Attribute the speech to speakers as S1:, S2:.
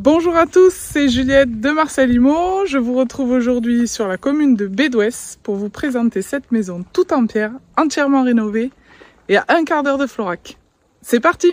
S1: Bonjour à tous, c'est Juliette de Marcel-Immo. Je vous retrouve aujourd'hui sur la commune de Bédouès pour vous présenter cette maison toute en pierre, entièrement rénovée et à un quart d'heure de Florac. C'est parti!